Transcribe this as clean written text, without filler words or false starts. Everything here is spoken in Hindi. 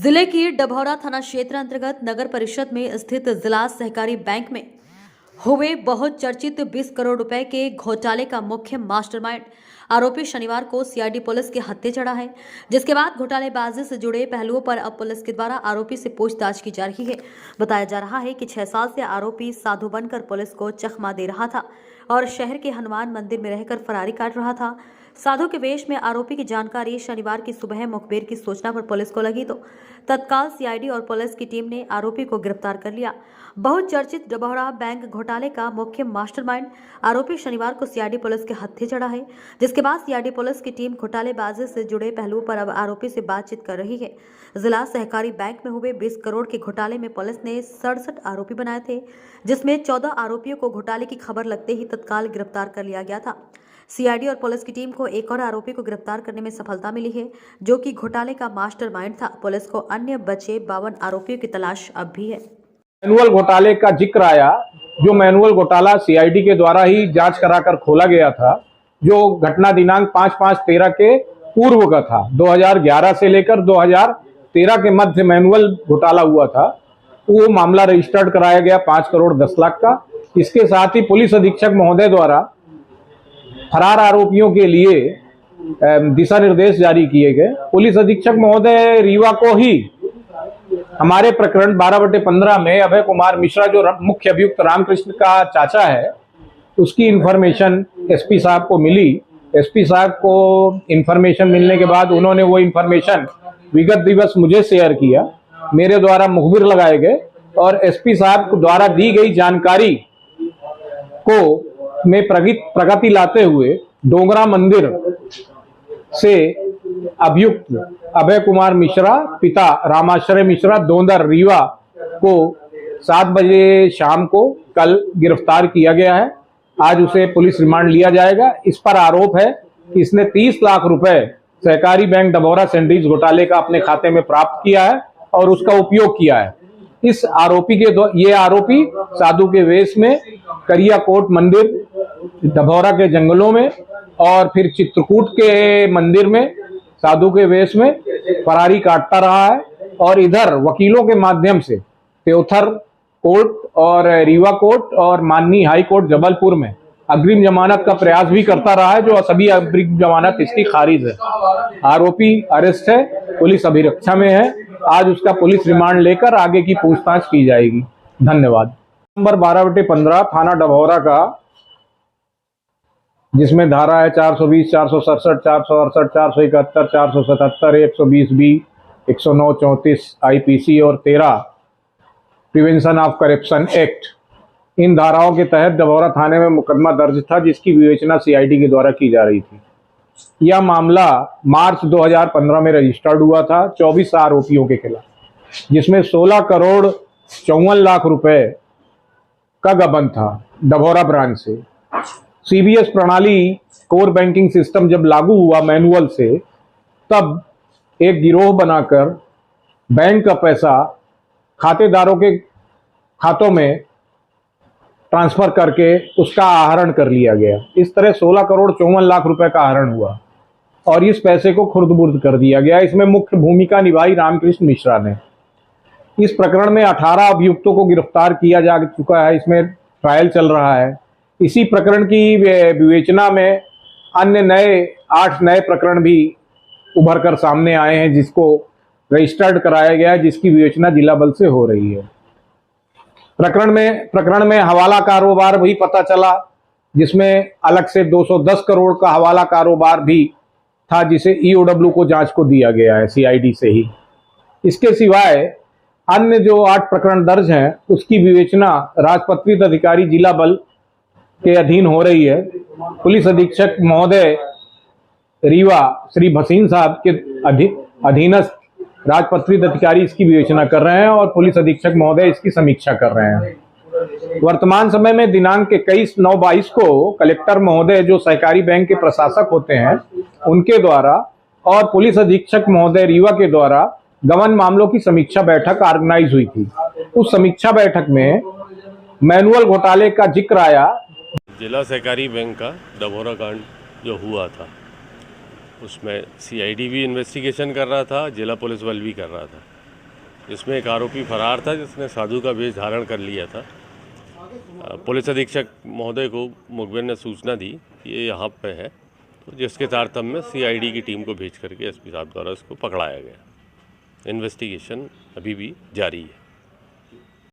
जिले की डभौरा थाना क्षेत्र अंतर्गत नगर परिषद में स्थित जिला सहकारी बैंक में हुए बहुत चर्चित 20 करोड़ रुपए के घोटाले का मुख्य मास्टरमाइंड आरोपी शनिवार को सीआईडी पुलिस के हत्थे चढ़ा है, जिसके बाद घोटालेबाजी से जुड़े पहलुओं पर अब पुलिस के द्वारा आरोपी से पूछताछ की जा रही है। बताया जा रहा है कि 6 साल से आरोपी साधु बनकर पुलिस को चकमा दे रहा था और शहर के हनुमान मंदिर में रहकर फरारी काट रहा था। साधु के वेश में आरोपी की जानकारी शनिवार की सुबह मुखबिर की सूचना पर पुलिस को लगी तो तत्काल सीआईडी और पुलिस की टीम ने आरोपी को गिरफ्तार कर लिया। बहुत चर्चित डभौरा बैंक घोटाले का मुख्य मास्टरमाइंड आरोपी शनिवार को सीआईडी पुलिस के हत्थे चढ़ा है, जिसके बाद सीआईडी पुलिस की टीम घोटालेबाजी से जुड़े पहलुओं पर अब आरोपी से बातचीत कर रही है। जिला सहकारी बैंक में हुए 20 करोड़ के घोटाले में पुलिस ने 67 आरोपी बनाए थे, जिसमें 14 आरोपियों को घोटाले की खबर लगते ही तत्काल गिरफ्तार कर लिया गया था। सीआईडी और पुलिस की टीम को एक और आरोपी को गिरफ्तार करने में सफलता मिली है, जो कि घोटाले का मास्टरमाइंड था। पुलिस को अन्य बचे 52 आरोपियों की तलाश अब भी है। मैनुअल घोटाले का जिक्र आया, जो मैनुअल घोटाला सीआईडी के द्वारा ही जांच कराकर खोला गया था, जो घटना दिनांक 5/5/13 के पूर्व का था। 2011 से लेकर 2013 के मध्य मैनुअल घोटाला हुआ था। वो मामला रजिस्टर्ड कराया गया 5 करोड़ 10 लाख का। इसके साथ ही पुलिस अधीक्षक महोदय द्वारा फरार आरोपियों के लिए दिशा निर्देश जारी किए गए। पुलिस अधीक्षक महोदय रीवा को ही हमारे प्रकरण 12/15 में अभय कुमार मिश्रा, जो मुख्य अभियुक्त रामकृष्ण का चाचा है, उसकी इंफॉर्मेशन एसपी साहब को मिली। एसपी साहब को इंफॉर्मेशन मिलने के बाद उन्होंने वो इंफॉर्मेशन विगत दिवस मुझे शेयर किया। मेरे द्वारा मुखबिर लगाए गए और एसपी साहब द्वारा दी गई जानकारी को में प्रगति लाते हुए डोंगरा मंदिर से अभियुक्त अभय कुमार मिश्रा, पिता रामाश्रय मिश्रा, दोंदर, रीवा को 7 बजे शाम को कल गिरफ्तार किया गया है। आज उसे पुलिस रिमांड लिया जाएगा। इस पर आरोप है कि इसने 30 लाख रुपए सहकारी बैंक डभौरा सैंडविच घोटाले का अपने खाते में प्राप्त किया है और उसका उपयोग किया है। इस आरोपी के ये आरोपी साधु के वेश में करिया कोट मंदिर डभौरा के जंगलों में और फिर चित्रकूट के मंदिर में साधु के वेश में फरारी काटता रहा है और इधर वकीलों के माध्यम से त्योथर कोर्ट और रीवा कोर्ट और माननीय हाई कोर्ट जबलपुर में अग्रिम जमानत का प्रयास भी करता रहा है, जो सभी अग्रिम जमानत इसकी खारिज है। आरोपी अरेस्ट है, पुलिस अभिरक्षा में है। आज उसका पुलिस रिमांड लेकर आगे की पूछताछ की जाएगी। धन्यवाद। नंबर 12/15 थाना डभौरा का, जिसमें धारा है 420, 467, 468, 471, 477, 120B, 109, 34 आईपीसी और 13 प्रिवेंशन ऑफ करप्शन एक्ट। इन धाराओं के तहत डभौरा थाने में मुकदमा दर्ज था, जिसकी विवेचना सीआईडी के द्वारा की जा रही थी। यह मामला मार्च 2015 में रजिस्टर्ड हुआ था 24 आरोपियों के खिलाफ, जिसमें 16 करोड़ 54 लाख रुपए का गबन था डभौरा ब्रांच से। सीबीएस प्रणाली कोर बैंकिंग सिस्टम जब लागू हुआ मैनुअल से, तब एक गिरोह बनाकर बैंक का पैसा खातेदारों के खातों में ट्रांसफर करके उसका आहरण कर लिया गया। इस तरह 16 करोड़ 54 लाख रुपए का आहरण हुआ और इस पैसे को खुर्द-बुर्द कर दिया गया। इसमें मुख्य भूमिका निभाई रामकृष्ण मिश्रा ने। इस प्रकरण में 18 अभियुक्तों को गिरफ्तार किया जा चुका है। इसमें ट्रायल चल रहा है। इसी प्रकरण की विवेचना में अन्य 8 नए प्रकरण भी उभर कर सामने आए हैं, जिसको रजिस्टर्ड कराया गया है, जिसकी विवेचना जिला बल से हो रही है। प्रकरण में हवाला कारोबार भी पता चला, जिसमें अलग से 210 करोड़ का हवाला कारोबार भी था, जिसे ईओडब्ल्यू को जांच को दिया गया है सीआईडी से ही। इसके सिवाय अन्य जो 8 प्रकरण दर्ज हैं, उसकी विवेचना राजपत्रित अधिकारी जिला बल के अधीन हो रही है। पुलिस अधीक्षक महोदय रीवा श्री भसीन साहब के अधीनस्थ राजपत्रित अधिकारी इसकी विवेचना कर रहे हैं और पुलिस अधीक्षक महोदय इसकी समीक्षा कर रहे हैं। वर्तमान समय में दिनांक 21/9/22 को कलेक्टर महोदय, जो सहकारी बैंक के प्रशासक होते हैं, उनके द्वारा और पुलिस अधीक्षक महोदय रीवा के द्वारा गबन मामलों की समीक्षा बैठक ऑर्गेनाइज हुई थी। उस समीक्षा बैठक में मैनुअल घोटाले का जिक्र आया। जिला सहकारी बैंक का डभौरा कांड जो हुआ था, उसमें सीआईडी भी इन्वेस्टिगेशन कर रहा था, जिला पुलिस बल भी कर रहा था। जिसमें एक आरोपी फरार था जिसने साधु का वेश धारण कर लिया था। पुलिस अधीक्षक महोदय को मुखबिर ने सूचना दी कि ये यहाँ पे है, तो जिसके तारतम्य में सीआईडी की टीम को भेज करके एसपी साहब द्वारा इसको पकड़ाया गया। इन्वेस्टिगेशन अभी भी जारी है।